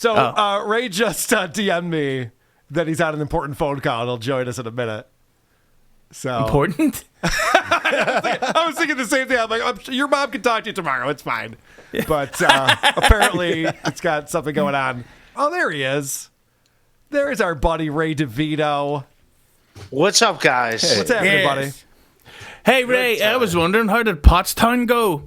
So Ray just DM'd me that he's on an important phone call and he'll join us in a minute. So important? I was thinking the same thing. I'm like, I'm sure your mom can talk to you tomorrow. It's fine. But apparently it's got something going on. Oh, there he is. There is our buddy Ray DeVito. What's up, guys? Hey. What's happening, buddy? Hey, Ray, I was wondering, how did Pottstown go?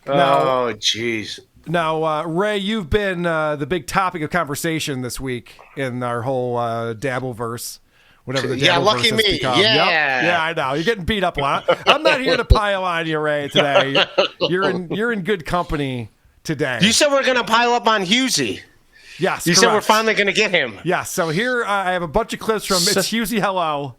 Oh, jeez. Now, Ray, you've been the big topic of conversation this week in our whole Dabbleverse. Whatever the Dabbleverse lucky has me. become. Yeah. Yep. Yeah, I know. You're getting beat up a lot. I'm not here to pile on you, Ray, today. You're in good company today. You said we're going to pile up on Hughezy. Yes, You correct. said we're finally going to get him. Yes, so here I have a bunch of clips from It's Hughezy Hello.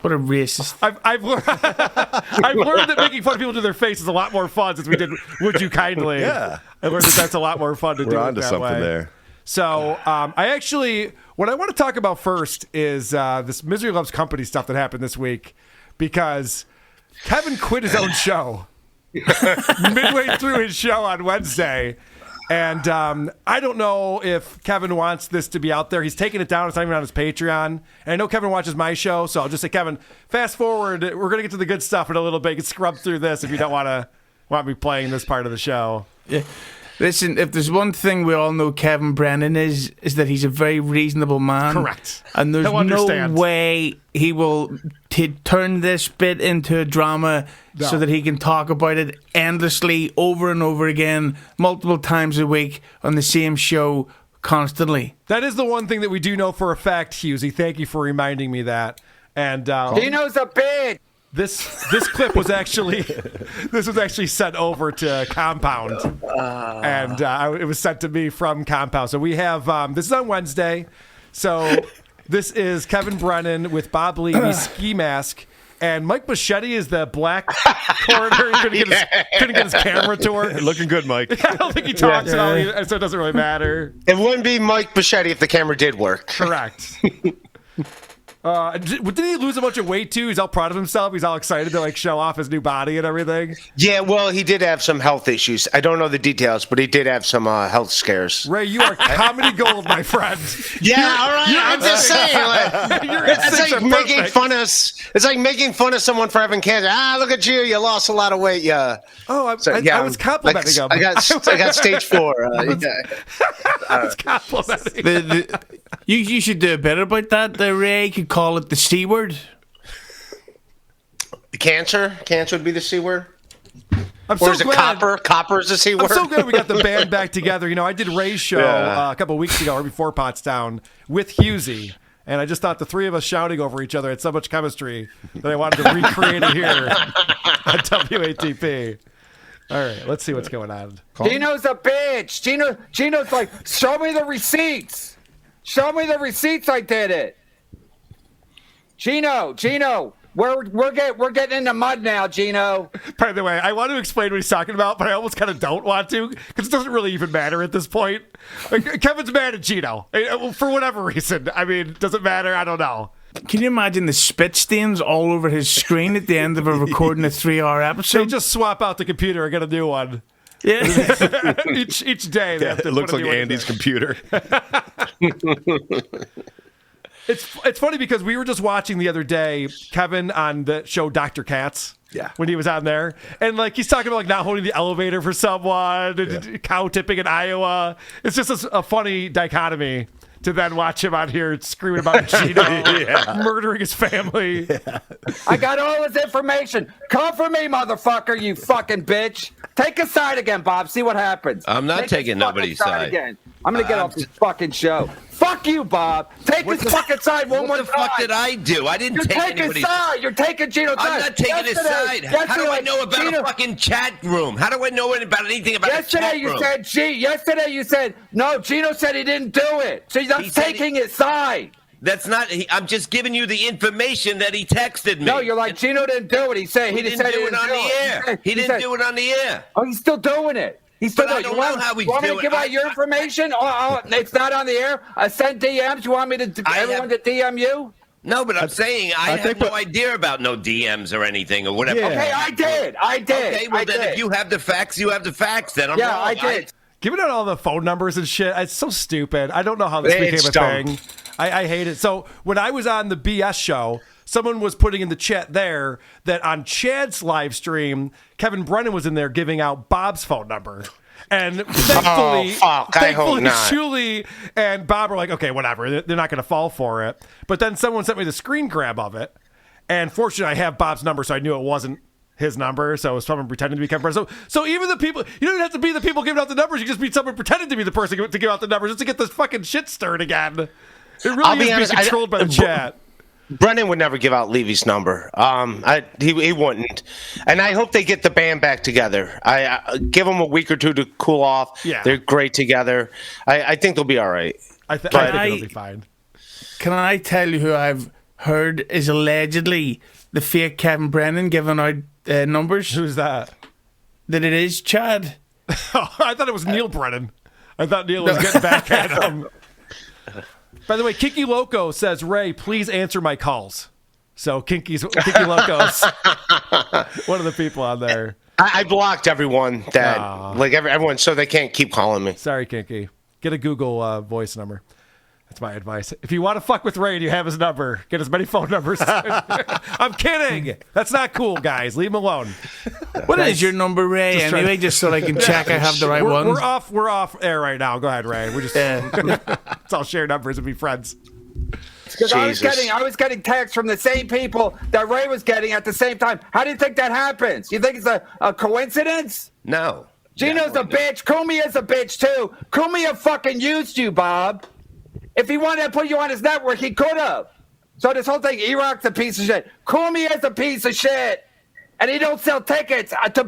What a racist. I've learned that making fun of people to their face is a lot more fun since we did Would You Kindly. Yeah. I learned that that's a lot more fun to do it onto that something way. there. So what I want to talk about first is this Misery Loves Company stuff that happened this week, because Kevin quit his own show midway through his show on Wednesday. And I don't know if Kevin wants this to be out there. He's taking it down. It's not even on his Patreon. And I know Kevin watches my show, so I'll just say, Kevin, fast forward. We're going to get to the good stuff in a little bit. You can scrub through this if you don't want me playing this part of the show. Yeah. Listen, if there's one thing we all know Kevin Brennan is that he's a very reasonable man. Correct. And there's no way he will turn this bit into a drama so that he can talk about it endlessly over and over again, multiple times a week on the same show constantly. That is the one thing that we do know for a fact, Hughezy. Thank you for reminding me that. And Dino's a bitch. This clip was actually sent over to Compound, and it was sent to me from Compound. So we have this is on Wednesday. So this is Kevin Brennan with Bob Levy, Ski Mask, and Mike Bichetti is the black coroner. He couldn't get his camera to work. Looking good, Mike. I don't think he talks at all, so it doesn't really matter. It wouldn't be Mike Bichetti if the camera did work. Correct. Didn't he lose a bunch of weight too? He's all proud of himself. He's all excited to show off his new body and everything. Yeah, well, he did have some health issues. I don't know the details, but he did have some health scares. Ray, you are comedy gold, my friend. Yeah, all right. I'm just saying. It's like making fun of. It's like making fun of someone for having cancer. Look at you. You lost a lot of weight. Yeah. Oh, I was complimenting him. I got stage 4. I was complimenting. You should do a bit about that, Ray. You could call it the C word. Cancer? Cancer would be the C word? I'm or is it copper? Copper is the C word? I'm so glad we got the band back together. I did Ray's show a couple of weeks ago, or before Pottstown, with Hughezy. And I just thought the three of us shouting over each other had so much chemistry that I wanted to recreate it here on WATP. All right, let's see what's going on. Gino's a bitch. Gino's like, show me the receipts. Show me the receipts I did it. Gino, we're getting in the mud now, Gino. By the way, I want to explain what he's talking about, but I almost kind of don't want to because it doesn't really even matter at this point. Kevin's mad at Gino for whatever reason. I mean, does it matter? I don't know. Can you imagine the spit stains all over his screen at the end of recording a 3-hour episode? They just swap out the computer and get a new one. Yeah. each day. They have to it looks put like Andy's computer. It's funny because we were just watching the other day Kevin on the show Dr. Katz. Yeah. When he was on there. And he's talking about not holding the elevator for someone, and cow tipping in Iowa. It's just a funny dichotomy to then watch him out here screaming about Gino murdering his family. Yeah. I got all his information. Come for me, motherfucker, you fucking bitch. Take a side again, Bob. See what happens. I'm not taking nobody's side. Again. I'm going to get off this fucking show. Fuck you, Bob. Take his fucking side one more time. What the fuck did I do? I didn't take anybody's side. You're taking Gino's side. I'm not taking his side. How do I know about a fucking chat room? How do I know about anything about a chat room? Yesterday you said, no, Gino said he didn't do it. So you're not taking his side. That's not. I'm just giving you the information that he texted me. No, you're like, Gino didn't do it. He said he didn't do it on the air. He didn't do it on the air. Oh, he's still doing it. He's still doing it. You want me to give out your information? It's not on the air. I sent DMs. You want me to everyone to DM you? No, but I'm saying I have no idea about no DMs or anything or whatever. Yeah. Okay, I did. Okay, well then if you have the facts, you have the facts. Then I'm wrong. I did. Giving out all the phone numbers and shit, it's so stupid. I don't know how this became a thing. I hate it. So when I was on the BS show, someone was putting in the chat there that on Chad's live stream, Kevin Brennan was in there giving out Bob's phone number. And thankfully, Shuli and Bob were like, okay, whatever. They're not going to fall for it. But then someone sent me the screen grab of it. And fortunately, I have Bob's number, so I knew it wasn't his number. So it was someone pretending to be Kevin Brennan. So even the people, you don't have to be the people giving out the numbers. You just be someone pretending to be the person to give out the numbers just to get this fucking shit stirred again. It really is being controlled by the chat. Brennan would never give out Levy's number. He wouldn't. And I hope they get the band back together. I give them a week or two to cool off. Yeah. They're great together. I think they'll be all right. I think it'll be fine. Can I tell you who I've heard is allegedly the fake Kevin Brennan giving out numbers? Who's that? That it is Chad. I thought it was Neil Brennan. I thought Neil was getting back at him. By the way, Kinky Loco says, Ray, please answer my calls. So Kinky Loco's one of the people on there. I blocked everyone everyone, so they can't keep calling me. Sorry, Kinky. Get a Google voice number. That's my advice. If you want to fuck with Ray and you have his number, get as many phone numbers. I'm kidding. That's not cool, guys. Leave him alone. What is your number, Ray? Anyway, just so I can check I have the right one. We're off air right now. Go ahead, Ray. We're just let's all share numbers and be friends. Because I was getting texts from the same people that Ray was getting at the same time. How do you think that happens? You think it's a coincidence? No. Gino's a bitch. Kumia's a bitch too. Kumia fucking used you, Bob. If he wanted to put you on his network, he could have. So this whole thing, E-Rock's a piece of shit. Kumia's a piece of shit. And he don't sell tickets to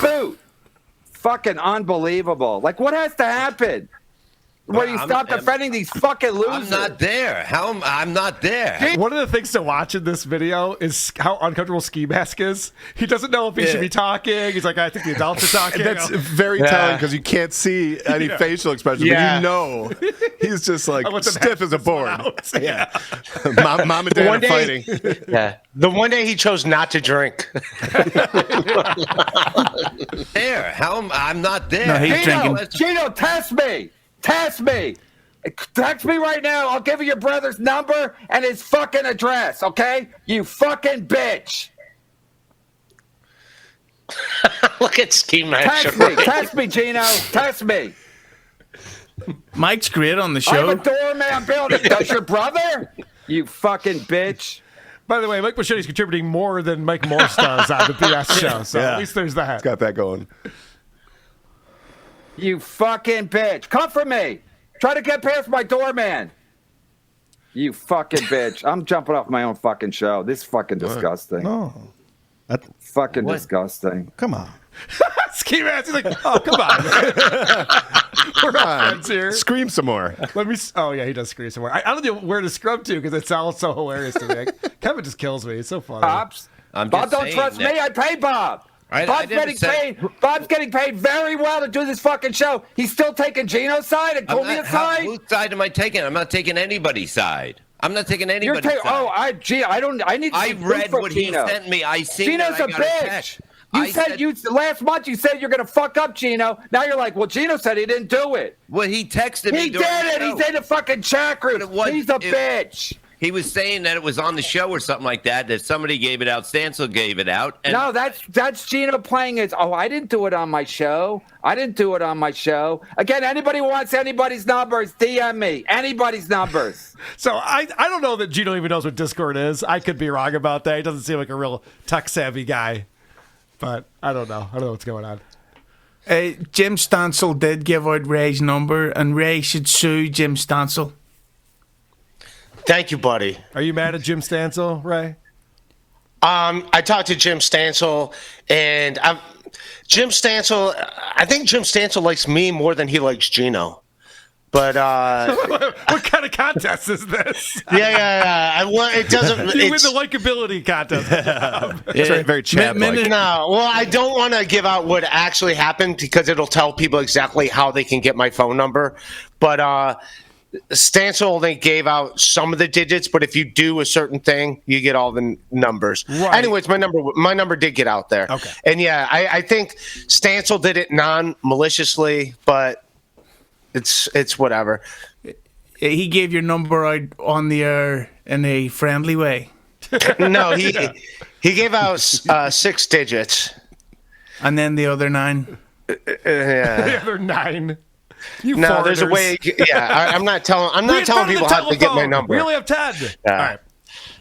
boot. Fucking unbelievable. Like, what has to happen? Where you stop defending these fucking losers. I'm not there. I'm not there. One of the things to watch in this video is how uncomfortable Ski Mask is. He doesn't know if he should be talking. He's like, I think the adults are talking. That's very telling because you can't see any facial expression, but you know he's just like stiff as a board. Mom and dad are fighting. Yeah. The one day he chose not to drink. I'm not there. No, he's drinking. Gino, test me. Text me right now. I'll give you your brother's number and his fucking address, okay? You fucking bitch. Look at Ski Mask. Text me, Gino. Text me. Mike's great on the show. I'm a doorman building. Does your brother? You fucking bitch. By the way, Mike Machetti's contributing more than Mike Morstars on the BS show, so at least there's that. It's got that going. You fucking bitch. Come for me. Try to get past my doorman. You fucking bitch. I'm jumping off my own fucking show. This is fucking disgusting. No. Fucking disgusting. Come on. Ski Mask is like, oh, come on. We're all friends here. Scream some more. Oh, yeah, he does scream some more. I don't know where to scrub to because it sounds so hilarious to me. Kevin just kills me. It's so funny. Bob don't trust me. I pay Bob. Bob's getting paid very well to do this fucking show. He's still taking Gino's side and Kumia's side. Whose side am I taking? I'm not taking anybody's side. I'm not taking anybody's side. I read what Gino. He sent me. I seen Gino's a bitch. Last month you said you're gonna fuck up Gino. Now you're like, well, Gino said he didn't do it. Well, he texted me. He did it. He's in the fucking chat group. He's a bitch. He was saying that it was on the show or something like that. That somebody gave it out. Stancil gave it out. No, that's Gino playing his. Oh, I didn't do it on my show. Again, anybody wants anybody's numbers, DM me. Anybody's numbers. So I don't know that Gino even knows what Discord is. I could be wrong about that. He doesn't seem like a real tech savvy guy. But I don't know. I don't know what's going on. Jim Stansel did give out Ray's number, and Ray should sue Jim Stansel. Thank you, buddy. Are you mad at Jim Stansel, Ray? I talked to Jim Stansel, and I think Jim Stansel likes me more than he likes Gino. But what kind of contest is this? Yeah. It doesn't. You win the likability contest. It's very Chad-like. No, well, I don't want to give out what actually happened because it'll tell people exactly how they can get my phone number. But Stancil only gave out some of the digits, but if you do a certain thing, you get all the numbers. Right. Anyways, my number did get out there. Okay. And yeah, I think Stancil did it non-maliciously, but it's whatever. He gave your number out on the air in a friendly way. No, he gave out 6 digits, and then the other 9. Yeah, the other 9. No, there's a way. Yeah, I'm not telling people how to get my number. We only have 10. All right.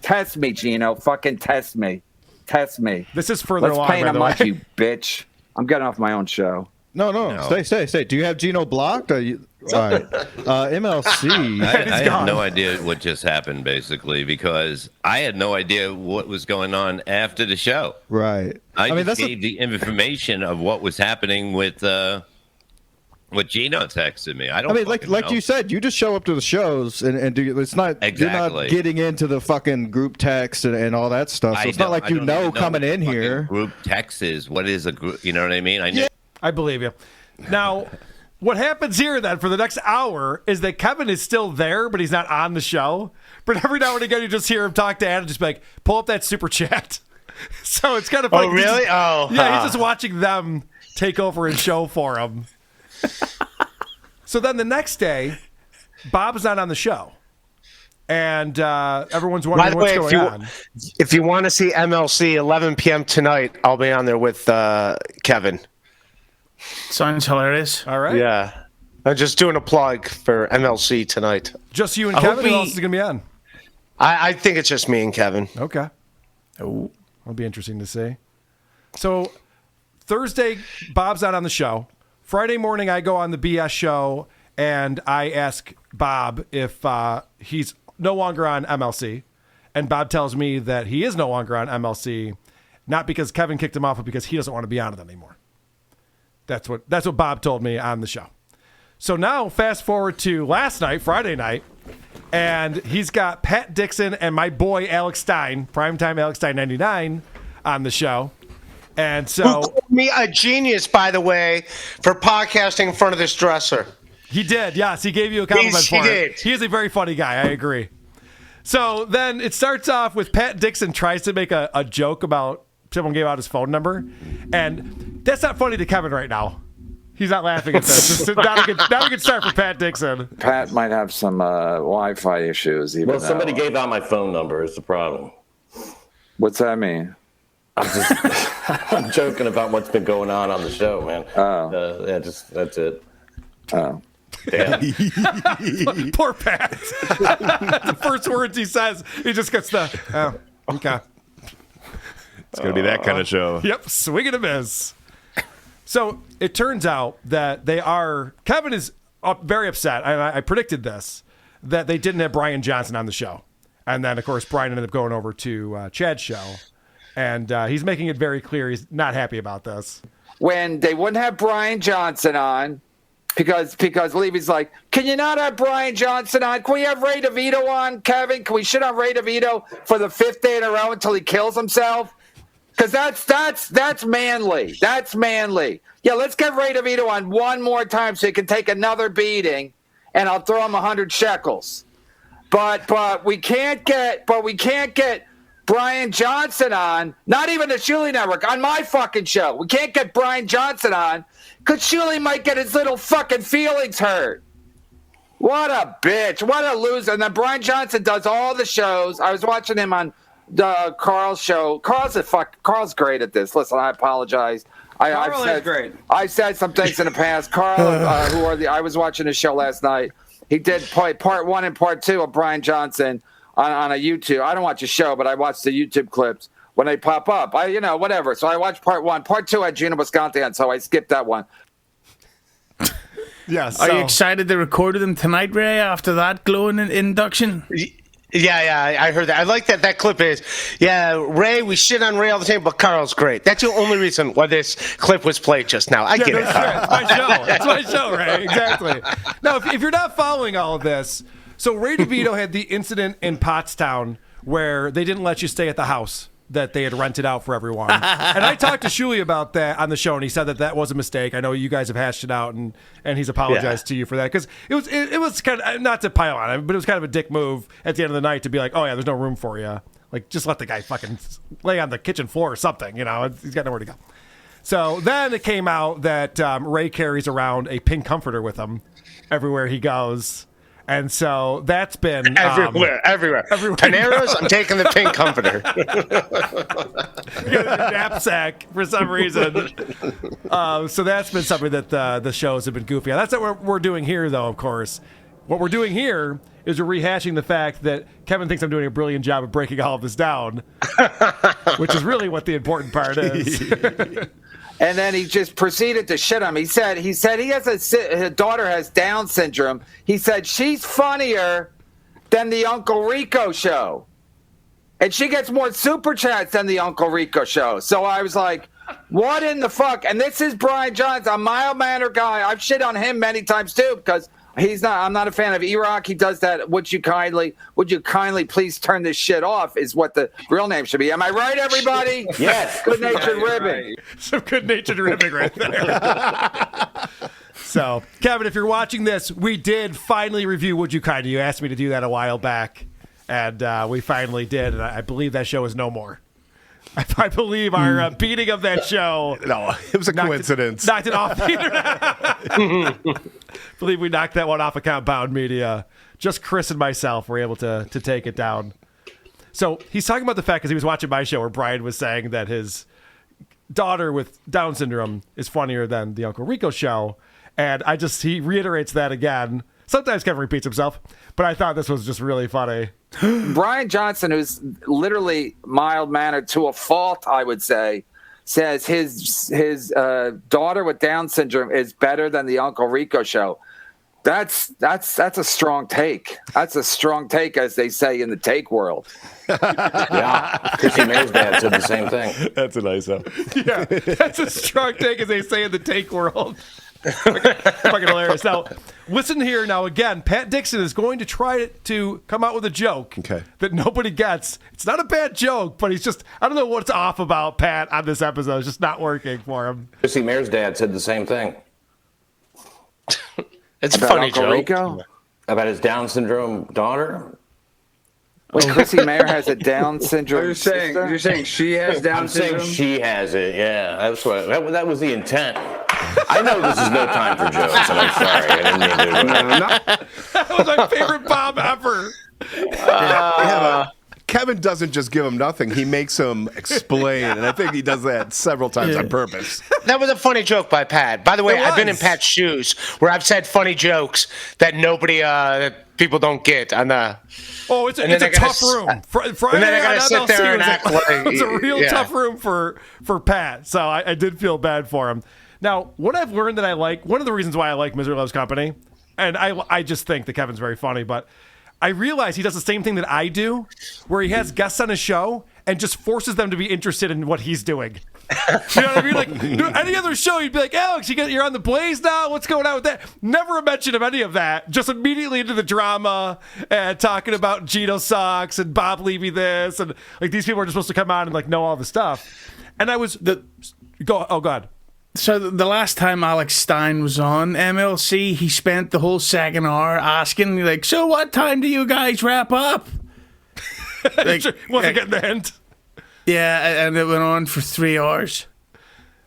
Test me, Gino. Fucking test me. Test me. This is further Let's along, paint by him the way. up, you bitch. I'm getting off my own show. No. Stay. Do you have Gino blocked? All right. MLC. I have no idea what just happened, basically, because I had no idea what was going on after the show. Right. I just gave the information of what was happening with what Gino texted me. I mean, like know. you said, you just show up to the shows and do. It's not exactly. You're not getting into the fucking group text and all that stuff. So it's not like you know coming in here. Group text is what is a group? You know what I mean? I believe you. Now, what happens here then for the next hour is that Kevin is still there, but he's not on the show. But every now and again, you just hear him talk to Adam, just be like, pull up that super chat. So it's kind of funny. Oh, really? Yeah, he's just watching them take over his show for him. So then the next day, Bob's not on the show. And everyone's wondering what's going on. If you want to see MLC 11 p.m. tonight, I'll be on there with Kevin. Sounds hilarious. All right. Yeah. I'm just doing a plug for MLC tonight. Just you and Kevin? Who else is going to be on? I think it's just me and Kevin. Okay. Oh, that'll be interesting to see. So Thursday, Bob's not on the show. Friday morning, I go on the BS show, and I ask Bob if he's no longer on MLC. And Bob tells me that he is no longer on MLC, not because Kevin kicked him off, but because he doesn't want to be on it anymore. That's what Bob told me on the show. So now, fast forward to last night, Friday night, and he's got Pat Dixon and my boy Alex Stein, primetime Alex Stein 99, on the show. And so, who called me a genius, by the way, for podcasting in front of this dresser. He did, yes. He gave you a compliment for it. He is a very funny guy. I agree. So then it starts off with Pat Dixon tries to make a joke about someone gave out his phone number, and that's not funny to Kevin right now. He's not laughing at this. It's not a good start for Pat Dixon. Pat might have some Wi-Fi issues. Somebody gave out my phone number. Is the problem? What's that mean? I'm joking about what's been going on the show, man. Oh. That's it. Oh. Damn. Poor Pat. The first words he says, he just gets okay. It's going to be that kind of show. Yep, swing and a miss. So it turns out that Kevin is very upset, and I predicted this, that they didn't have Brian Johnson on the show. And then, of course, Brian ended up going over to Chad's show. And he's making it very clear he's not happy about this. When they wouldn't have Brian Johnson on, because Levy's like, can you not have Brian Johnson on? Can we have Ray DeVito on, Kevin? Can we shit on Ray DeVito for the 5th day in a row until he kills himself? Because that's manly. That's manly. Yeah, let's get Ray DeVito on one more time so he can take another beating, and I'll throw him 100 shekels. But we can't get Brian Johnson on, not even the Shuley Network, on my fucking show. We can't get Brian Johnson on because Shuley might get his little fucking feelings hurt. What a bitch. What a loser. And then Brian Johnson does all the shows. I was watching him on Carl's show. Carl's great at this. Listen, I apologize. Carl is great. I said some things in the past. Carl, I was watching his show last night. He did part 1 and part 2 of Brian Johnson on a YouTube. I don't watch a show, but I watch the YouTube clips when they pop up. Whatever. So I watched part 1. Part 2 had Gina Bisconti on, so I skipped that one. Yes. Are you excited they recorded them tonight, Ray, after that glowing induction? Yeah, I heard that. I like that clip is, Ray, we shit on Ray all the time, but Carl's great. That's the only reason why this clip was played just now. I get it. It's my show. It's my show, Ray. Exactly. Now, if you're not following all of this, so Ray DeVito had the incident in Pottstown where they didn't let you stay at the house that they had rented out for everyone. And I talked to Shuli about that on the show, and he said that was a mistake. I know you guys have hashed it out, and he's apologized to you for that, because it was kind of, not to pile on him, but it was kind of a dick move at the end of the night to be like, oh yeah, there's no room for you. Like, just let the guy fucking lay on the kitchen floor or something, you know. He's got nowhere to go. So then it came out that Ray carries around a pink comforter with him everywhere he goes. And so that's been everywhere. Paneros, I'm taking the pink comforter. Knapsack for some reason. So that's been something that the shows have been goofy on. That's what we're doing here, though, of course. What we're doing here is we're rehashing the fact that Kevin thinks I'm doing a brilliant job of breaking all of this down, which is really what the important part is. And then he just proceeded to shit him. He said he has his daughter has Down syndrome. He said she's funnier than the Uncle Rico show, and she gets more super chats than the Uncle Rico show. So I was like, what in the fuck? And this is Brian Johnson, a mild-mannered guy. I've shit on him many times too, because I'm not a fan of E-Rock. He does that. Would you kindly please turn this shit off, is what the real name should be. Am I right, everybody? Yes. Good-natured ribbing. Right. Some good-natured ribbing right there. So, Kevin, if you're watching this, we did finally review Would You Kindly. You asked me to do that a while back, and we finally did, and I believe that show is no more. I believe our beating of that show. No, it was a coincidence. Knocked it off the internet. I believe we knocked that one off of Compound Media. Just Chris and myself were able to take it down. So he's talking about the fact, because he was watching my show where Brian was saying that his daughter with Down syndrome is funnier than the Uncle Rico show. And he reiterates that again. Sometimes Kevin repeats himself, but I thought this was just really funny. Brian Johnson, who's literally mild-mannered to a fault, I would say, says his daughter with Down syndrome is better than the Uncle Rico show. That's a strong take. That's a strong take, as they say in the take world. Yeah, Chrissy Mayer's dad said the same thing. That's a nice one. Yeah, that's a strong take, as they say in the take world. Fucking hilarious. Now, listen here. Now, again, Pat Dixon is going to try to come out with a joke that nobody gets. It's not a bad joke, but he's just, I don't know what's off about Pat on this episode. It's just not working for him. Chrissy Mayer's dad said the same thing. It's a funny joke. Rico? About his Down syndrome daughter. Wait, Chrissy Mayer has a Down syndrome. You're saying she has Down syndrome? I'm saying she has it. Yeah, that was the intent. I know this is no time for jokes, and I'm sorry. I didn't mean to. That was my favorite Bob ever. Kevin doesn't just give him nothing. He makes him explain, and I think he does that several times on purpose. That was a funny joke by Pat. By the way, I've been in Pat's shoes where I've said funny jokes that nobody, people don't get. It's a tough room. Friday, and then I gotta sit there and act like it's a real tough room for Pat. So I did feel bad for him. Now, what I've learned that I like, one of the reasons why I like Misery Loves Company, and I just think that Kevin's very funny, but I realize he does the same thing that I do, where he has guests on his show and just forces them to be interested in what he's doing. You know what I mean? Like, any other show, you'd be like, Alex, you're on the Blaze now? What's going on with that? Never a mention of any of that. Just immediately into the drama and talking about Gino sucks and Bob Levy this. And like, these people are just supposed to come on and like know all the stuff. And I was... God. So the last time Alex Stein was on MLC, he spent the whole second hour asking, like, so what time do you guys wrap up? Wasn't getting the hint. Yeah, and it went on for 3 hours.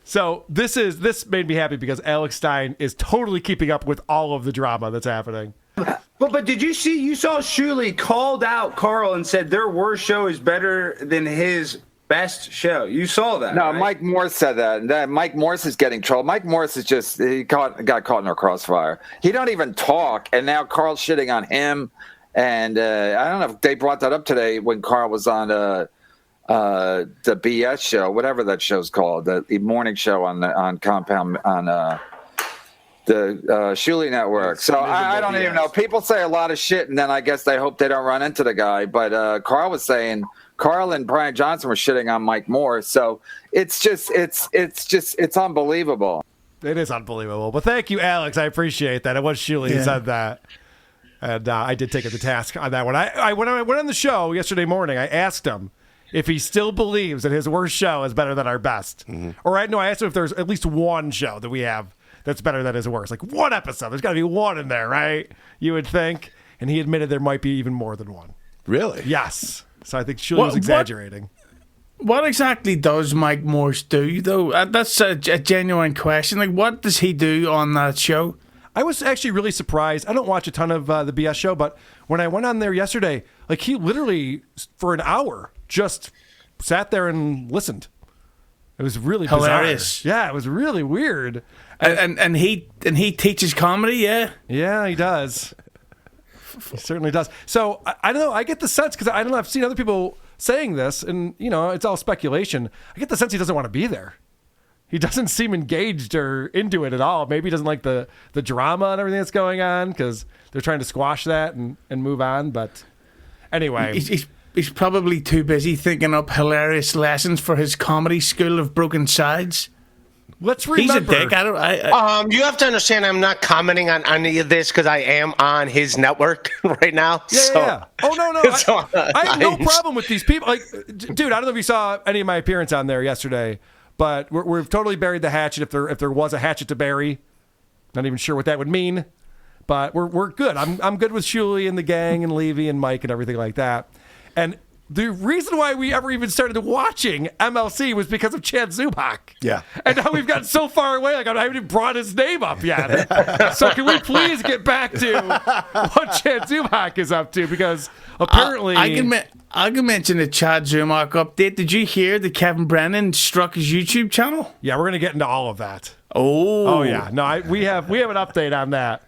So this made me happy because Alex Stein is totally keeping up with all of the drama that's happening. But did you saw Shuli called out Carl and said their worst show is better than his best show. You saw that. No, right? Mike Morse said that. And that Mike Morse is getting trolled. Mike Morse is just, got caught in a crossfire. He don't even talk. And now Carl's shitting on him. And I don't know if they brought that up today when Carl was on the BS show, whatever that show's called, the morning show on Compound, on the Shuli Network. So I don't even know. People say a lot of shit, and then I guess they hope they don't run into the guy. But Carl was saying, Carl and Brian Johnson were shitting on Mike Moore. So it's unbelievable. It is unbelievable. But thank you, Alex. I appreciate that. It was Shuli who said that. And I did take it to task on that one. When I went on the show yesterday morning, I asked him if he still believes that his worst show is better than our best. Or I asked him if there's at least one show that we have that's better than his worst. Like one episode. There's got to be one in there, right? You would think. And he admitted there might be even more than one. Really? Yes. So I think Shuli was exaggerating. What exactly does Mike Morse do, though? That's a genuine question. Like, what does he do on that show? I was actually really surprised. I don't watch a ton of the BS show, but when I went on there yesterday, like he literally, for an hour, just sat there and listened. It was really hilarious. Bizarre. Yeah, it was really weird. And he teaches comedy, yeah? Yeah, he does. He certainly does. So, I don't know. I get the sense, because I don't know, I've seen other people saying this, and, it's all speculation. I get the sense he doesn't want to be there. He doesn't seem engaged or into it at all. Maybe he doesn't like the drama and everything that's going on, because they're trying to squash that and move on. But anyway. He's probably too busy thinking up hilarious lessons for his comedy school of broken sides. Let's remember. He's a dick. You have to understand, I'm not commenting on any of this because I am on his network right now. Yeah. Oh, no. I have no problem with these people. Like, dude, I don't know if you saw any of my appearance on there yesterday, but we've totally buried the hatchet. If there was a hatchet to bury, not even sure what that would mean, but we're good. I'm good with Shuli and the gang and Levy and Mike and everything like that. And the reason why we ever even started watching MLC was because of Chad Zubak. Yeah. And now we've gotten so far away, like I haven't even brought his name up yet. So can we please get back to what Chad Zubak is up to? Because apparently... I can mention the Chad Zubak update. Did you hear that Kevin Brennan struck his YouTube channel? Yeah, we're going to get into all of that. Oh yeah. No, we have an update on that.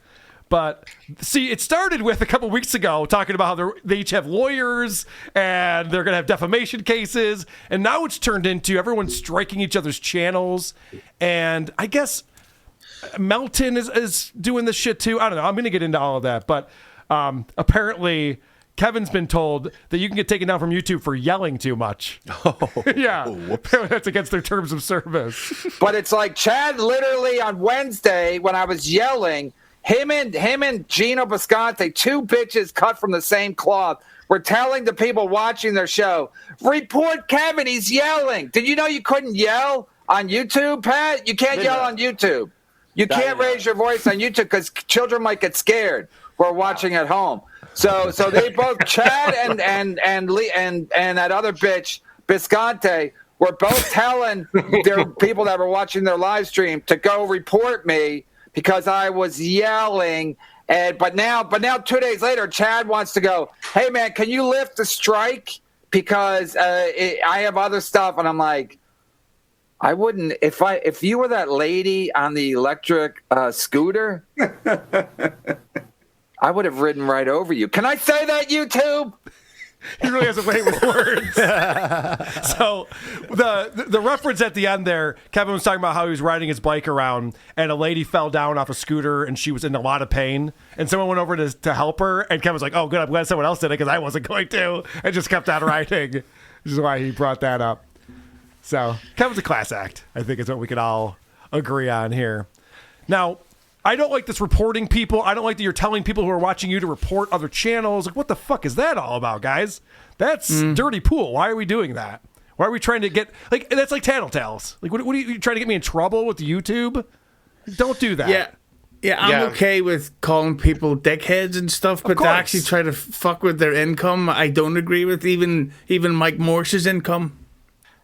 But see, it started with a couple weeks ago talking about how they each have lawyers and they're going to have defamation cases. And now it's turned into everyone striking each other's channels. And I guess Melton is doing this shit too. I don't know. I'm going to get into all of that. But apparently Kevin's been told that you can get taken down from YouTube for yelling too much. Yeah. That's against their terms of service. But it's like Chad literally on Wednesday when I was yelling, Him and Gino Bisconte, two bitches cut from the same cloth, were telling the people watching their show, report Kevin, he's yelling. Did you know you couldn't yell on YouTube, Pat? You can't yell on YouTube. You can't raise your voice on YouTube because children might get scared who are watching at home. So they both, Chad and that other bitch, Bisconte, were both telling their people that were watching their live stream to go report me because I was yelling. But now 2 days later, Chad wants to go, hey, man, can you lift the strike? Because I have other stuff. And I'm like, I wouldn't. If you were that lady on the electric scooter, I would have ridden right over you. Can I say that, YouTube? He really has a way with words. So the reference at the end there, Kevin was talking about how he was riding his bike around and a lady fell down off a scooter and she was in a lot of pain. And someone went over to help her. And Kevin was like, oh, good, I'm glad someone else did it because I wasn't going to. And just kept on riding, which is why he brought that up. So Kevin's a class act, I think is what we could all agree on here. Now, I don't like this reporting people. I don't like that you're telling people who are watching you to report other channels. Like, what the fuck is that all about, guys? That's dirty pool. Why are we doing that? Why are we trying to get, like, that's like tattletales. Like, what are you trying to get me in trouble with YouTube? Don't do that. Yeah, I'm okay with calling people dickheads and stuff, but to actually try to fuck with their income, I don't agree with even Mike Morse's income.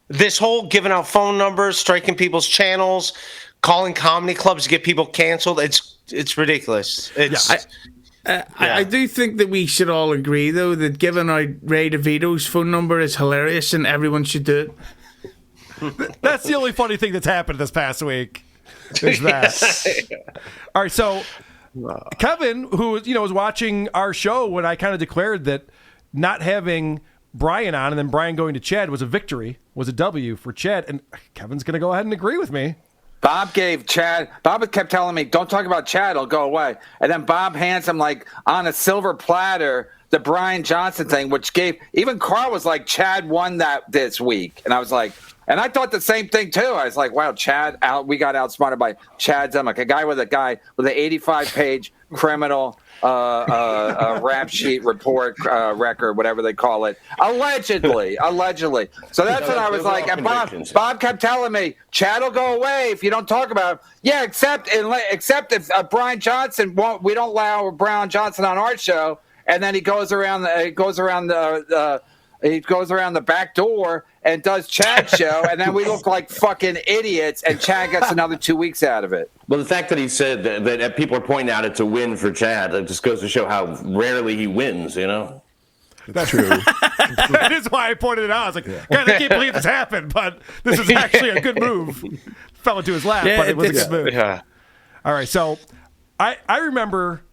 This whole giving out phone numbers, striking people's channels, calling comedy clubs to get people canceled, it's ridiculous. I do think that we should all agree, though, that giving out Ray DeVito's phone number is hilarious and everyone should do it. That's the only funny thing that's happened this past week. Is that. All right, so Kevin, who was watching our show when I kind of declared that not having Brian on and then Brian going to Chad was a victory, was a W for Chad, and Kevin's going to go ahead and agree with me. Bob kept telling me, don't talk about Chad, it'll go away. And then Bob hands him, like, on a silver platter, the Brian Johnson thing, which even Carl was like, Chad won that this week. And I was like, And I thought the same thing too. I was like, wow, we got outsmarted by Chad Zemek, a guy with an 85-page criminal rap sheet report record, whatever they call it, allegedly. So that's what I was like. And Bob kept telling me, Chad will go away if you don't talk about him. Yeah, except if Brian Johnson won't. We don't allow Brian Johnson on our show. And then he goes around the back door and does Chad's show, and then we look like fucking idiots, and Chad gets another 2 weeks out of it. Well, the fact that he said that people are pointing out it's a win for Chad, that just goes to show how rarely he wins, you know? That's true. That is why I pointed it out. I was like, God, I can't believe this happened, but this is actually a good move. Fell into his lap, but it was a good move. Yeah. All right, so I remember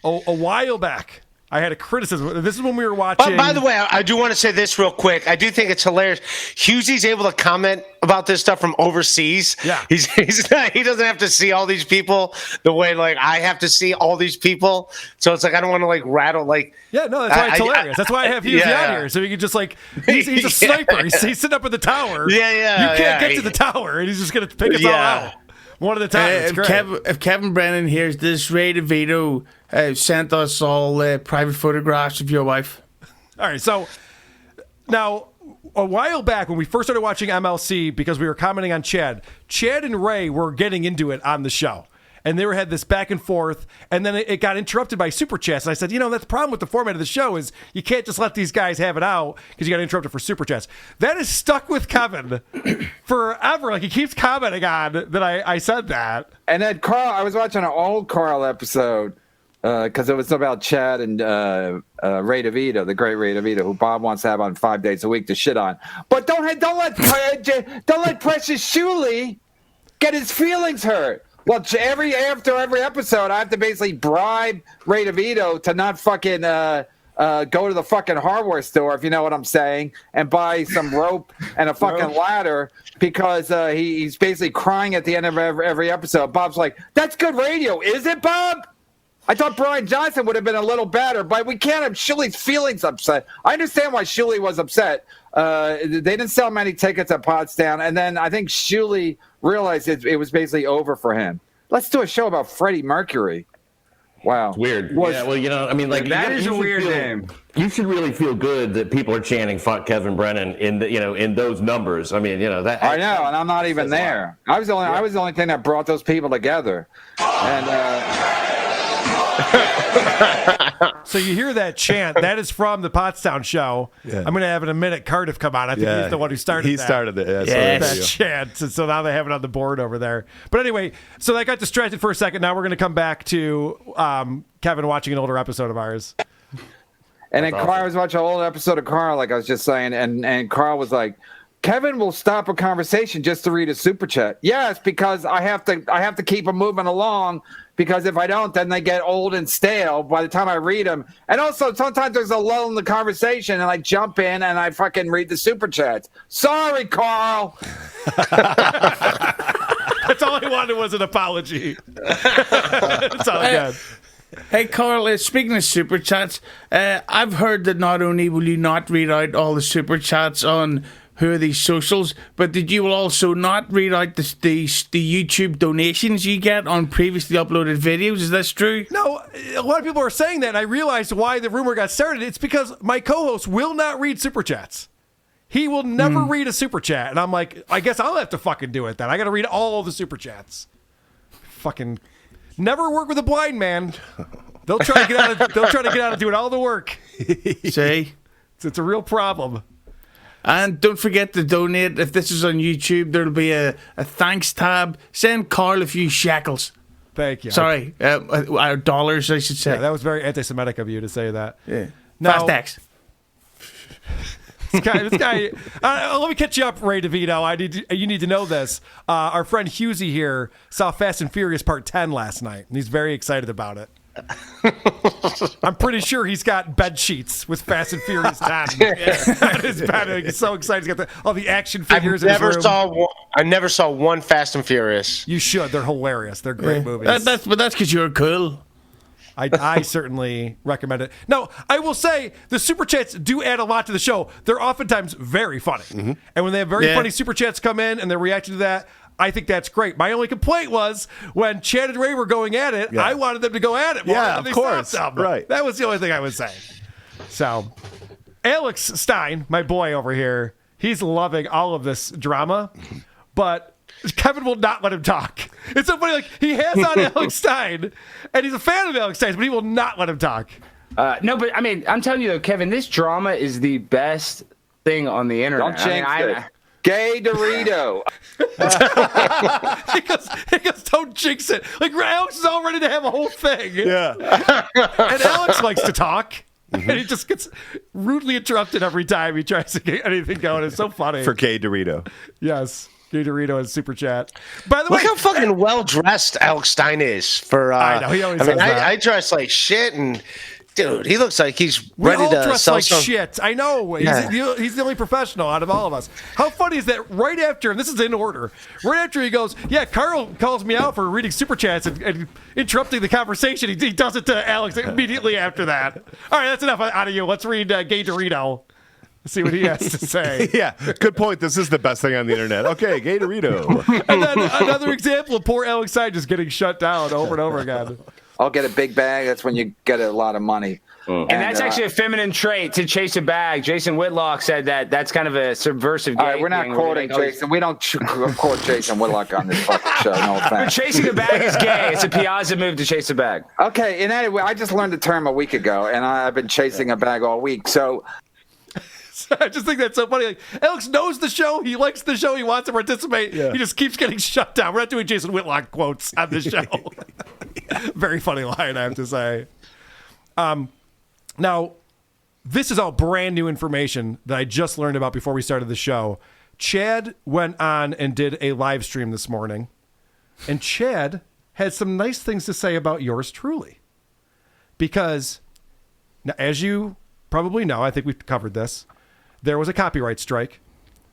a while back, I had a criticism. This is when we were watching. By the way, I do want to say this real quick. I do think it's hilarious. Hughezy's able to comment about this stuff from overseas. Yeah, he doesn't have to see all these people the way like I have to see all these people. So it's like I don't want to like rattle like. Yeah, no, that's why it's hilarious. That's why I have Hughezy out here, so he can just like he's a sniper. He's sitting up at the tower. Yeah. You can't get to the tower, and he's just gonna pick us all out. One at a time. If Kevin Brennan hears this, Ray DeVito sent us all private photographs of your wife. All right, so now a while back when we first started watching MLC, because we were commenting on Chad and Ray were getting into it on the show. And they had this back and forth, and then it got interrupted by Super Chats. And I said, that's the problem with the format of the show is you can't just let these guys have it out because you got interrupted for Super Chats. That is stuck with Kevin forever. Like, he keeps commenting on that I said that. And then Carl, I was watching an old Carl episode because it was about Chad and Ray DeVito, the great Ray DeVito, who Bob wants to have on 5 days a week to shit on. But don't let Precious Shuley get his feelings hurt. Well, after every episode, I have to basically bribe Ray DeVito to not fucking go to the fucking hardware store, if you know what I'm saying, and buy some rope and a fucking ladder because he's basically crying at the end of every episode. Bob's like, "That's good radio, is it, Bob?" I thought Brian Johnson would have been a little better, but we can't have Shuley's feelings upset. I understand why Shuley was upset. They didn't sell many tickets at Potsdam, and then I think Shuley realized it was basically over for him. Let's do a show about Freddie Mercury. Wow. It's weird. Yeah, well, that is a weird name. You should really feel good that people are chanting "fuck Kevin Brennan" in those numbers. I mean, that. I know, and I'm not even there. I was the only thing that brought those people together. And so you hear that chant. That is from the Pottstown show. Yeah. I'm going to have in a minute Cardiff come on. I think he's the one who started that. He started it. That chant. So now they have it on the board over there. But anyway, so that got distracted for a second. Now we're going to come back to Kevin watching an older episode of ours. And then Carl was watching an old episode of Carl, like I was just saying, and Carl was like, Kevin will stop a conversation just to read a super chat. Yes, because I have to keep them moving along, because if I don't, then they get old and stale by the time I read them. And also, sometimes there's a lull in the conversation, and I jump in and I fucking read the super chats. Sorry, Carl. That's all I wanted was an apology. That's all I got. Hey, Carl, speaking of super chats, I've heard that not only will you not read out all the super chats on Who Are These Socials, but that you will also not read out the YouTube donations you get on previously uploaded videos. Is this true? No, a lot of people are saying that, and I realized why the rumor got started. It's because my co-host will not read super chats. He will never read a super chat, and I'm like, I guess I'll have to fucking do it then. I got to read all the super chats. Fucking never work with a blind man. They'll try to get out. They'll try to get out and doing all the work. See, it's a real problem. And don't forget to donate. If this is on YouTube, there'll be a thanks tab. Send Carl a few shekels. Thank you. Sorry, dollars, I should say. Yeah, that was very anti-Semitic of you to say that. Yeah. Fast tax. This guy. Let me catch you up, Ray DeVito. You need to know this. Our friend Hughezy here saw Fast and Furious Part 10 last night, and he's very excited about it. I'm pretty sure he's got bed sheets with Fast and Furious 10 on his bed. He's so excited. He's got all the action figures in his room. I never saw one Fast and Furious. You should. They're hilarious. They're great movies. But that's because you're cool. I certainly recommend it. Now, I will say the super chats do add a lot to the show. They're oftentimes very funny. Mm-hmm. And when they have very funny super chats come in and they're reacting to that, I think that's great. My only complaint was when Chad and Ray were going at it, I wanted them to go at it more. Yeah, of course. Right. That was the only thing I was saying. So, Alex Stein, my boy over here, he's loving all of this drama, but Kevin will not let him talk. It's so funny. Like, he has on Alex Stein, and he's a fan of Alex Stein, but he will not let him talk. No, but I mean, I'm telling you though, Kevin, this drama is the best thing on the internet. Don't jinx it. Gay Dorito. he goes, don't jinx it. Like, Alex is all ready to have a whole thing. Yeah. And Alex likes to talk. Mm-hmm. And he just gets rudely interrupted every time he tries to get anything going. It's so funny. For Gay Dorito. Yes. Gay Dorito and Super Chat. By the Look way, how fucking well dressed Alex Stein is for. I know, he always says that. I dress like shit, and dude, he looks like he's we ready all to dress sell like some shit. I know. He's the only professional out of all of us. How funny is that? Right after, and this is in order. Right after he goes, yeah, Carl calls me out for reading Super Chats and interrupting the conversation. He does it to Alex immediately after that. All right, that's enough out of you. Let's read Gay Dorito. See what he has to say. Yeah, good point. This is the best thing on the internet. Okay, Gay Dorito. And then another example of poor Alex Stein just getting shut down over and over again. I'll get a big bag. That's when you get a lot of money. And that's actually a feminine trait, to chase a bag. Jason Whitlock said that that's kind of a subversive gay. All right, we're not quoting Jason. We don't quote Jason Whitlock on this fucking show. No offense. But chasing a bag is gay. It's a Piazza move to chase a bag. Okay, and anyway, I just learned the term a week ago, and I've been chasing a bag all week. So I just think that's so funny. Like, Alex knows the show. He likes the show. He wants to participate. Yeah. He just keeps getting shut down. We're not doing Jason Whitlock quotes on this show. Very funny line, I have to say. Now, this is all brand new information that I just learned about before we started the show. Chad went on and did a live stream this morning, and Chad had some nice things to say about yours truly. Because, now, as you probably know, I think we've covered this, there was a copyright strike,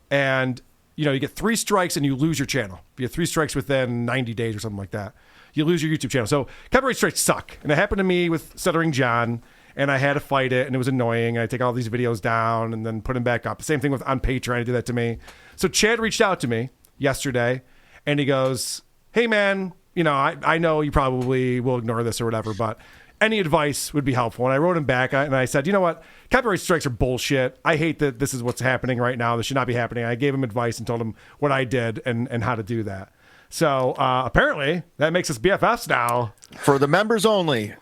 and you get 3 strikes and you lose your channel. You get 3 strikes within 90 days or something like that. You lose your YouTube channel. So copyright strikes suck. And it happened to me with Stuttering John, and I had to fight it, and it was annoying. I take all these videos down and then put them back up. Same thing with on Patreon. He did that to me. So Chad reached out to me yesterday, and he goes, hey, man, I know you probably will ignore this or whatever, but any advice would be helpful. And I wrote him back, and I said, you know what? Copyright strikes are bullshit. I hate that this is what's happening right now. This should not be happening. I gave him advice and told him what I did and how to do that. So apparently that makes us BFFs now. For the members only.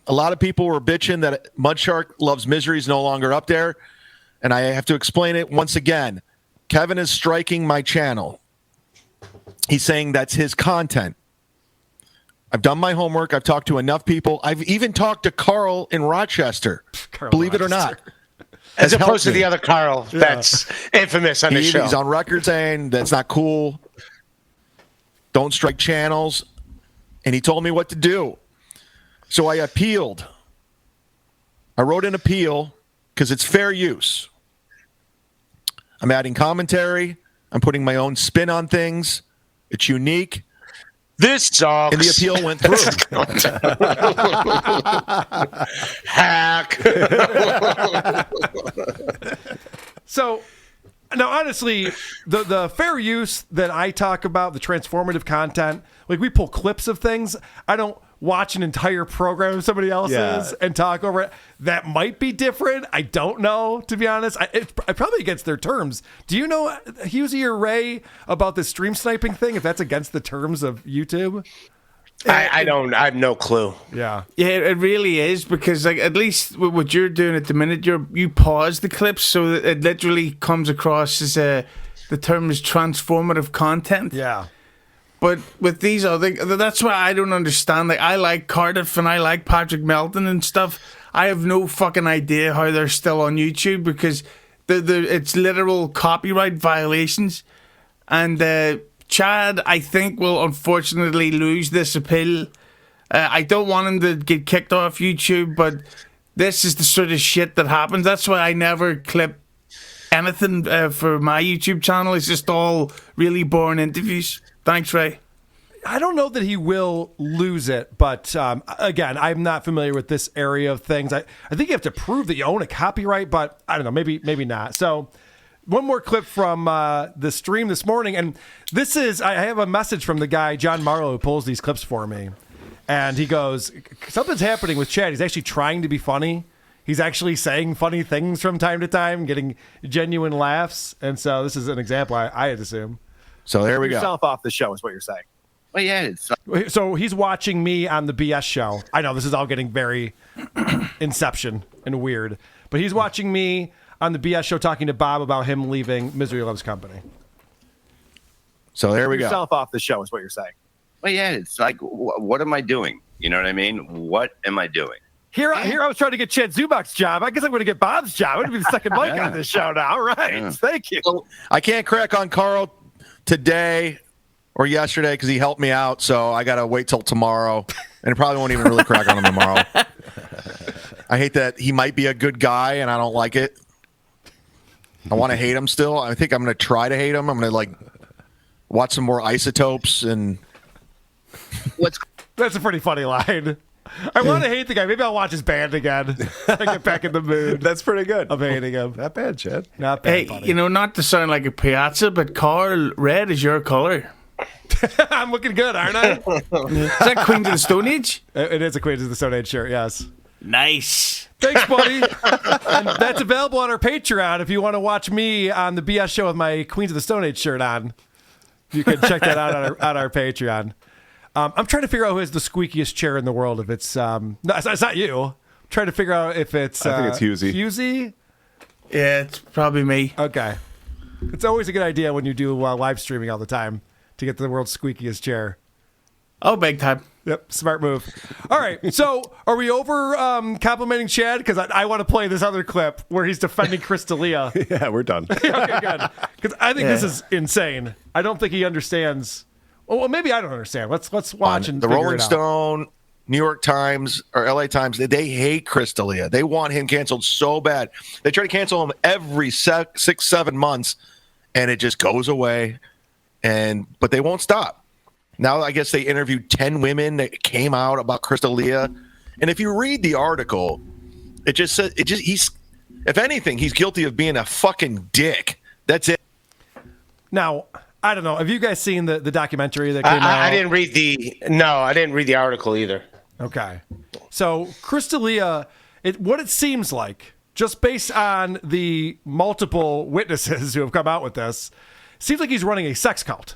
A lot of people were bitching that Mudshark Loves Misery is no longer up there. And I have to explain it once again. Kevin is striking my channel. He's saying that's his content. I've done my homework. I've talked to enough people. I've even talked to Carl in Rochester. Believe it or not. As opposed to the other Carl that's infamous on the show. He's on record saying that's not cool. Don't strike channels. And he told me what to do. So I appealed. I wrote an appeal because it's fair use. I'm adding commentary. I'm putting my own spin on things. It's unique. This sucks. And the appeal went through. Hack. So, now, honestly, the fair use that I talk about, the transformative content, like we pull clips of things. I don't watch an entire program of somebody else's and talk over it. That might be different. I don't know, to be honest. It's probably against their terms. Do you know, Hughezy or Ray, about this stream sniping thing, if that's against the terms of YouTube? I don't. I have no clue. Yeah. Yeah, it really is, because like at least what you're doing at the minute, you pause the clips so that it literally comes across as the term is transformative content. Yeah. But with these other, that's why I don't understand. Like, I like Cardiff and I like Patrick Melton and stuff. I have no fucking idea how they're still on YouTube, because it's literal copyright violations. And Chad, I think, will unfortunately lose this appeal. I don't want him to get kicked off YouTube, but this is the sort of shit that happens. That's why I never clip anything for my YouTube channel. It's just all really boring interviews. Thanks, Ray. I don't know that he will lose it, but again, I'm not familiar with this area of things. I think you have to prove that you own a copyright, but I don't know, maybe not. So one more clip from the stream this morning, and this is, I have a message from the guy, John Marlowe, who pulls these clips for me, and he goes, something's happening with Chad. He's actually trying to be funny. He's actually saying funny things from time to time, getting genuine laughs, and so this is an example, I'd assume. So there we go. Yourself off the show is what you're saying. Well, yeah. So he's watching me on the BS show. I know this is all getting very Inception and weird, but he's watching me on the BS show talking to Bob about him leaving Misery Loves Company. So there we go. Yourself off the show is what you're saying. Well, yeah. It's like, what am I doing? You know what I mean? What am I doing? Here I was trying to get Chad Zubak's job. I guess I'm going to get Bob's job. I'm going to be the second mic on this show now. Right. Yeah. Thank you. I can't crack on Carl today or yesterday because he helped me out, so I got to wait till tomorrow, and I probably won't even really crack on him tomorrow. I hate that he might be a good guy, and I don't like it. I want to hate him still. I think I'm going to try to hate him. I'm going to watch some more Isotopes and. That's a pretty funny line. I want to hate the guy. Maybe I'll watch his band again. I get back in the mood. That's pretty good. I'm hating him. Not bad, Chad. Not bad. Hey, buddy. not to sound like a piazza, but Carl, red is your color. I'm looking good, aren't I? Is that Queens of the Stone Age? It is a Queens of the Stone Age shirt, yes. Nice. Thanks, buddy. And that's available on our Patreon if you want to watch me on the BS show with my Queens of the Stone Age shirt on. You can check that out on our Patreon. I'm trying to figure out who has the squeakiest chair in the world. If it's no, it's not you. I'm trying to figure out if it's. I think it's Hughezy. Hughezy? Yeah, it's probably me. Okay. It's always a good idea when you do live streaming all the time to get the world's squeakiest chair. Oh, big time. Yep, smart move. All right, so are we over complimenting Chad? Because I want to play this other clip where he's defending Chris D'Elia. Yeah, we're done. Okay, good. Because I think this is insane. I don't think he understands. Well, maybe I don't understand. Let's watch and the figure Rolling it out. Stone, New York Times, or LA Times. They hate Chris D'Elia. They want him canceled so bad. They try to cancel him every 6-7 months, and it just goes away. But they won't stop. Now I guess they interviewed 10 women that came out about Chris D'Elia, and if you read the article, it just says he's, if anything, he's guilty of being a fucking dick. That's it. Now. I don't know. Have you guys seen the documentary that came out? I didn't read the article either. Okay. So Chris D'Elia, what it seems like, just based on the multiple witnesses who have come out with this, seems like he's running a sex cult.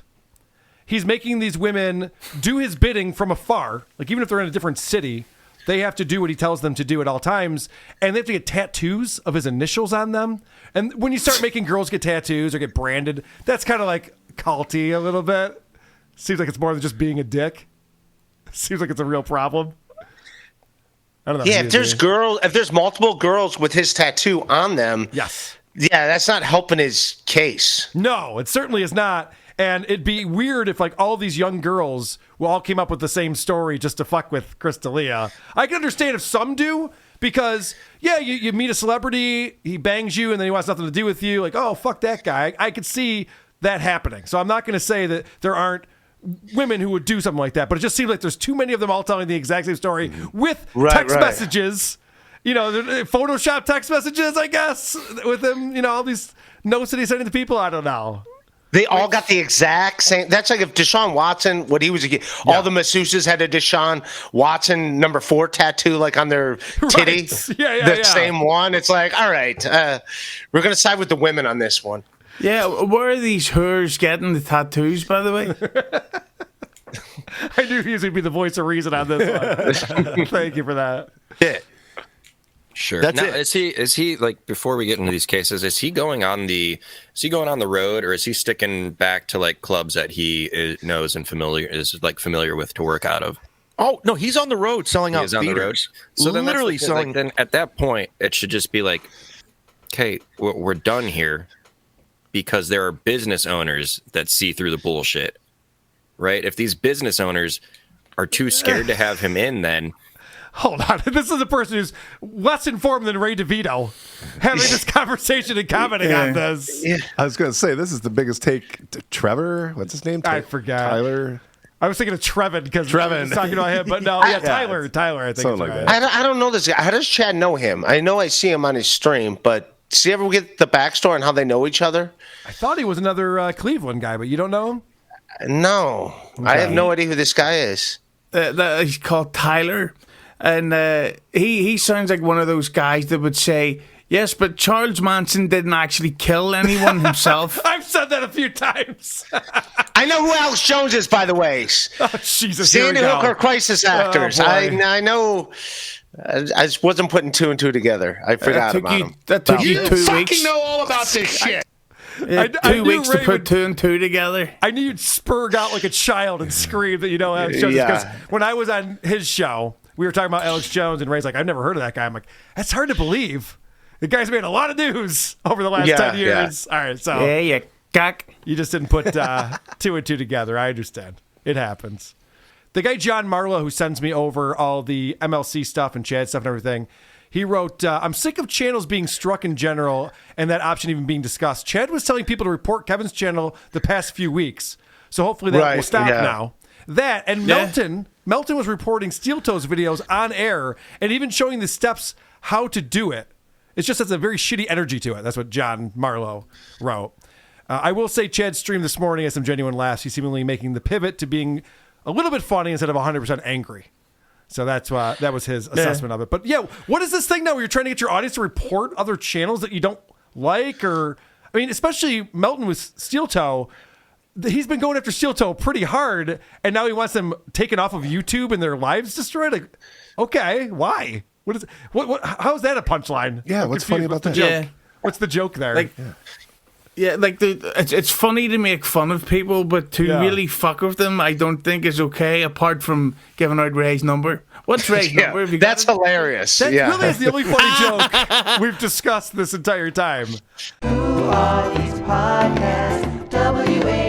He's making these women do his bidding from afar. Like, even if they're in a different city, they have to do what he tells them to do at all times. And they have to get tattoos of his initials on them. And when you start making girls get tattoos or get branded, that's kind of like culty a little bit. Seems like it's more than just being a dick. Seems like it's a real problem. I don't know. Yeah, if there's multiple girls with his tattoo on them, yes. Yeah, that's not helping his case. No, it certainly is not. And it'd be weird if all these young girls all came up with the same story just to fuck with Chris D'Elia. I can understand if some do, because you meet a celebrity, he bangs you, and then he wants nothing to do with you. Like, oh, fuck that guy. I could see that happening. So I'm not going to say that there aren't women who would do something like that, but it just seems like there's too many of them all telling the exact same story with text messages. Photoshop text messages, I guess, with him, all these notes that he's sending to people. I don't know. They all got the exact same. That's like if Deshaun Watson, what he was, all the masseuses had a Deshaun Watson number 4 tattoo, on their titty. Right. The same one. It's like, all right, we're going to side with the women on this one. Yeah, where are these whores getting the tattoos, by the way? I knew he was going to be the voice of reason on this one. Thank you for that. Yeah. Sure. That's now, it. Is he before we get into these cases, is he going on the road, or is he sticking back to clubs that he knows and familiar with to work out of? Oh no, he's on the road selling out theaters. On the road. So then literally selling. Then at that point, it should just be okay, we're done here, because there are business owners that see through the bullshit, right? If these business owners are too scared to have him in, then. Hold on. This is a person who's less informed than Ray DeVito having this conversation and commenting on this. Yeah. I was going to say, this is the biggest take. Trevor? What's his name? I forgot. Tyler? I was thinking of Trevin because I was talking about him, but no, Tyler. I think something right. like I don't know this guy. How does Chad know him? I know I see him on his stream, but does he ever get the backstory on how they know each other? I thought he was another Cleveland guy, but you don't know him? No. Okay. I have no idea who this guy is. He's called Tyler, and he sounds like one of those guys that would say, yes, but Charles Manson didn't actually kill anyone himself. I've said that a few times. I know who Alex Jones is, by the way. Oh, Jesus. Sandy Hook or crisis actors. I know. I just wasn't putting two and two together. I forgot about him. That took you 2 weeks. You fucking know all about this shit. I 2 weeks to put two and two together. I knew you'd spurg out like a child and scream that you know Alex Jones. Because when I was on his show, we were talking about Alex Jones, and Ray's like, I've never heard of that guy. I'm like, that's hard to believe. The guy's made a lot of news over the last 10 years. All right, so you cock. You just didn't put two and two together. I understand. It happens. The guy John Marlowe, who sends me over all the MLC stuff and Chad stuff and everything, he wrote, I'm sick of channels being struck in general and that option even being discussed. Chad was telling people to report Kevin's channel the past few weeks, so hopefully that will stop now. That, and Melton was reporting Steel Toes videos on air and even showing the steps how to do it. It's just has a very shitty energy to it. That's what John Marlowe wrote. I will say Chad's stream this morning has some genuine laughs. He's seemingly making the pivot to being a little bit funny instead of 100% angry. So that was his assessment of it. But yeah, what is this thing now where you're trying to get your audience to report other channels that you don't like? Or, I mean, especially Melton with Steel Toe. He's been going after Steel Toe pretty hard, and now he wants them taken off of YouTube and their lives destroyed. Like, okay, why? How is that a punchline? Yeah, what's funny about that? Yeah. What's the joke there? It's funny to make fun of people, but to really fuck with them, I don't think is okay. Apart from giving out Ray's number. What's Ray's number? That's hilarious. That really is the only funny joke we've discussed this entire time. Who are these podcasts? WATP.